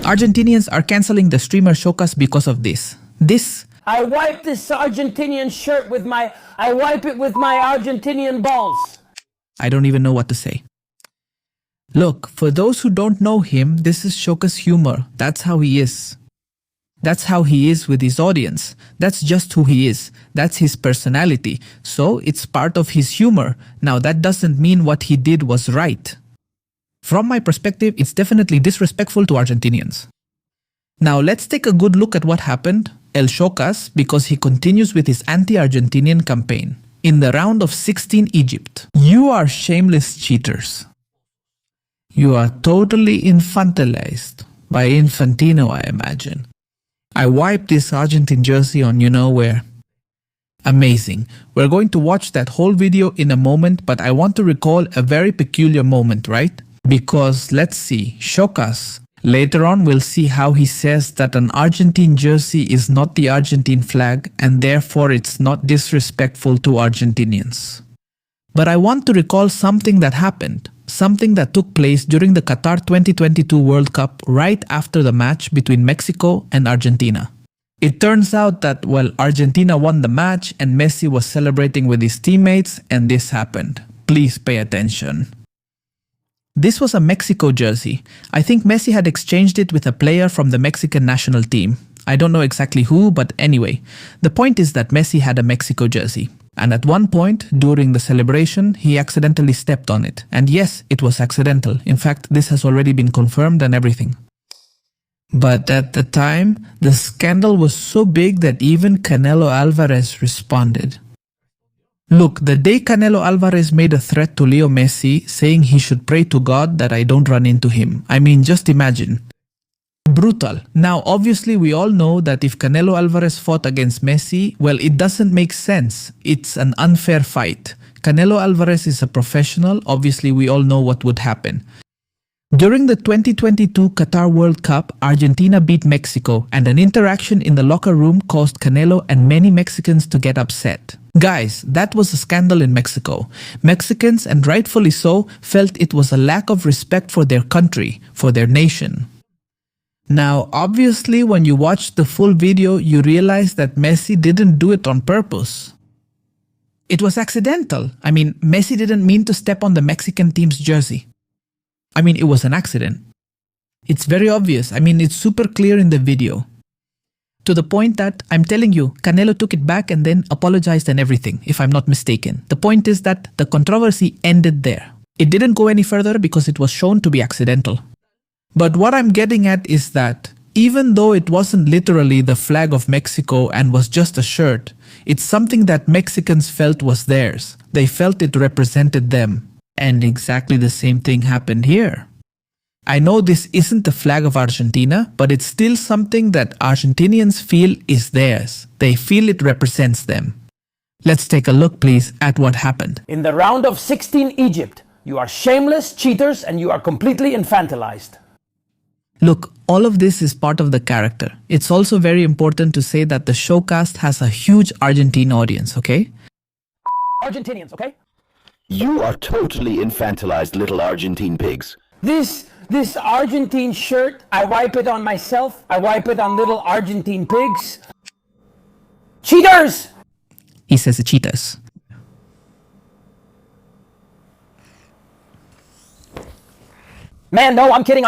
Argentinians are canceling the streamer Shokas because of this. I wipe this Argentinian shirt with I wipe it with my Argentinian balls. I don't even know what to say. Look, for those who don't know him, this is Shokas' humor. That's how he is. That's how he is with his audience. That's just who he is. That's his personality. So it's part of his humor. Now that doesn't mean what he did was right. From my perspective, it's definitely disrespectful to Argentinians. Now let's take a good look at what happened. El Shokas, because he continues with his anti-Argentinian campaign. In the round of 16 Egypt. You are shameless cheaters. You are totally infantilized by Infantino, I imagine. I wiped this Argentine jersey on you know where. Amazing. We're going to watch that whole video in a moment, but I want to recall a very peculiar moment, right? Because let's see, Shokas. Later on, we'll see how he says that an Argentine jersey is not the Argentine flag and therefore it's not disrespectful to Argentinians. But I want to recall something that happened. Something that took place during the Qatar 2022 World Cup right after the match between Mexico and Argentina. It turns out that, well, Argentina won the match and Messi was celebrating with his teammates and this happened. Please pay attention. This was a Mexico jersey. I think Messi had exchanged it with a player from the Mexican national team. I don't know exactly who, but anyway. The point is that Messi had a Mexico jersey. And at one point, during the celebration, he accidentally stepped on it. And yes, it was accidental. In fact, this has already been confirmed and everything. But at the time, the scandal was so big that even Canelo Alvarez responded. Look, the day Canelo Alvarez made a threat to Leo Messi, saying he should pray to God that I don't run into him. I mean, just imagine. Brutal. Now, obviously, we all know that if Canelo Alvarez fought against Messi, well, it doesn't make sense. It's an unfair fight. Canelo Alvarez is a professional. Obviously, we all know what would happen. During the 2022 Qatar World Cup, Argentina beat Mexico, and an interaction in the locker room caused Canelo and many Mexicans to get upset. Guys, that was a scandal in Mexico. Mexicans, and rightfully so, felt it was a lack of respect for their country, for their nation. Now, obviously, when you watch the full video, you realize that Messi didn't do it on purpose. It was accidental. I mean, Messi didn't mean to step on the Mexican team's jersey. I mean, it was an accident. It's very obvious. I mean, it's super clear in the video. To the point that, I'm telling you, Canelo took it back and then apologized and everything, if I'm not mistaken. The point is that the controversy ended there. It didn't go any further because it was shown to be accidental. But what I'm getting at is that, even though it wasn't literally the flag of Mexico and was just a shirt, it's something that Mexicans felt was theirs. They felt it represented them. And exactly the same thing happened here. I know this isn't the flag of Argentina, but it's still something that Argentinians feel is theirs. They feel it represents them. Let's take a look, please, at what happened. In the round of 16 Egypt, you are shameless cheaters and you are completely infantilized. Look, all of this is part of the character. It's also very important to say that the showcast has a huge Argentine audience, okay? Argentinians, okay? You are totally infantilized little Argentine pigs. This Argentine shirt, I wipe it on myself. I wipe it on little Argentine pigs. Cheaters! He says cheaters. Man, no, I'm kidding.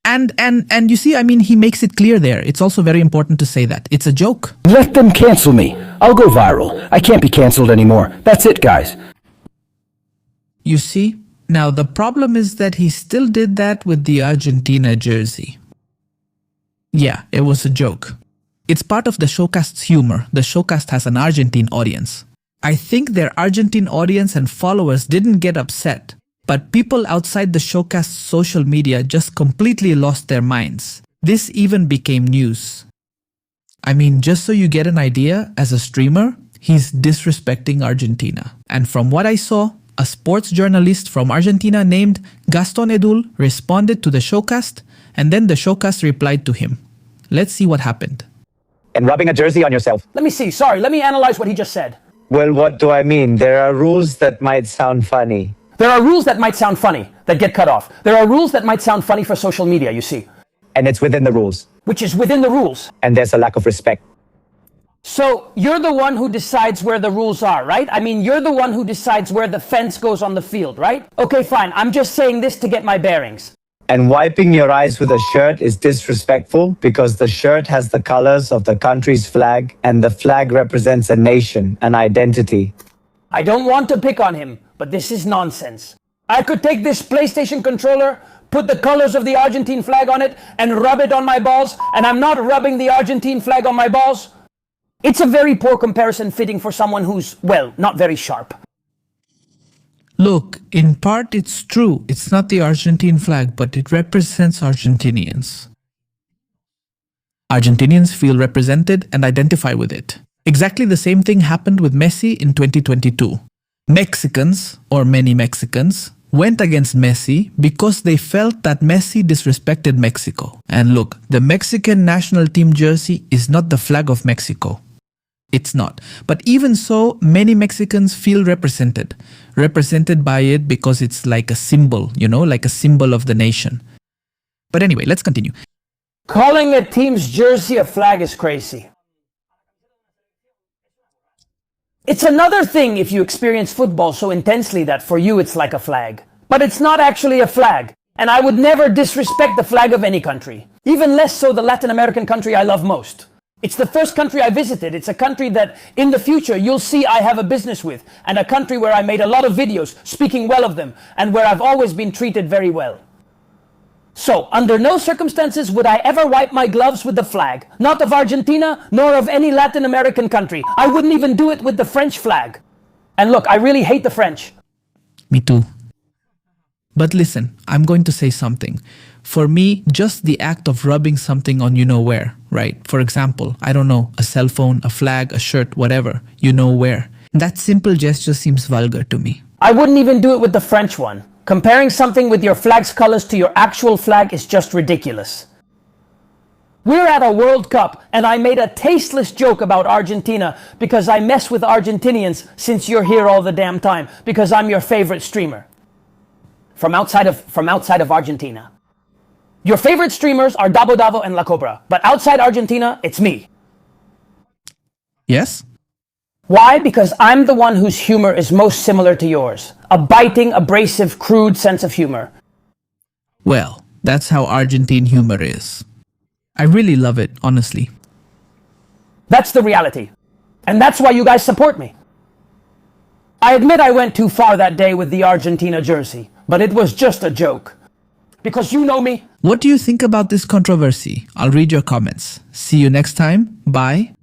And you see, I mean, he makes it clear there. It's also very important to say that. It's a joke. Let them cancel me. I'll go viral. I can't be canceled anymore. That's it, guys. You see? Now, the problem is that he still did that with the Argentina jersey. Yeah, it was a joke. It's part of the showcast's humor. The showcast has an Argentine audience. I think their Argentine audience and followers didn't get upset. But people outside the showcast's social media just completely lost their minds. This even became news. I mean, just so you get an idea, as a streamer, he's disrespecting Argentina. And from what I saw, a sports journalist from Argentina named Gaston Edul responded to the showcast, and then the showcast replied to him. Let's see what happened. And rubbing a jersey on yourself. Let me see. Sorry, let me analyze what he just said. Well, what do I mean? There are rules that might sound funny. There are rules that might sound funny that get cut off. There are rules that might sound funny for social media, you see. And it's within the rules. which is within the rules. And there's a lack of respect. So you're the one who decides where the rules are, right? I mean, you're the one who decides where the fence goes on the field, right? Okay, fine. I'm just saying this to get my bearings. And wiping your eyes with a shirt is disrespectful because the shirt has the colors of the country's flag, and the flag represents a nation, an identity. I don't want to pick on him, but this is nonsense. I could take this PlayStation controller, put the colors of the Argentine flag on it, and rub it on my balls, and I'm not rubbing the Argentine flag on my balls. It's a very poor comparison fitting for someone who's, well, not very sharp. Look, in part it's true. It's not the Argentine flag, but it represents Argentinians. Argentinians feel represented and identify with it. Exactly the same thing happened with Messi in 2022. Mexicans, or many Mexicans, went against Messi because they felt that Messi disrespected Mexico. And look, the Mexican national team jersey is not the flag of Mexico. It's not. But even so, many Mexicans feel represented by it because it's like a symbol, like a symbol of the nation. But anyway, let's continue. Calling a team's jersey a flag is crazy. It's another thing if you experience football so intensely that for you it's like a flag. But it's not actually a flag. And I would never disrespect the flag of any country. Even less so the Latin American country I love most. It's the first country I visited. It's a country that in the future you'll see I have a business with, and a country where I made a lot of videos speaking well of them, and where I've always been treated very well. So, under no circumstances would I ever wipe my gloves with the flag, not of Argentina, nor of any Latin American country. I wouldn't even do it with the French flag. And look, I really hate the French. Me too. But listen, I'm going to say something. For me, just the act of rubbing something on where, right? For example, I don't know, a cell phone, a flag, a shirt, whatever, where. That simple gesture seems vulgar to me. I wouldn't even do it with the French one. Comparing something with your flag's colors to your actual flag is just ridiculous. We're at a World Cup, and I made a tasteless joke about Argentina because I mess with Argentinians since you're here all the damn time, because I'm your favorite streamer. From outside of Argentina. Your favorite streamers are Dabo Davo and La Cobra, but outside Argentina, it's me. Yes? Why? Because I'm the one whose humor is most similar to yours. A biting, abrasive, crude sense of humor. Well, that's how Argentine humor is. I really love it, honestly. That's the reality. And that's why you guys support me. I admit I went too far that day with the Argentina jersey, but it was just a joke. Because you know me. What do you think about this controversy? I'll read your comments. See you next time. Bye.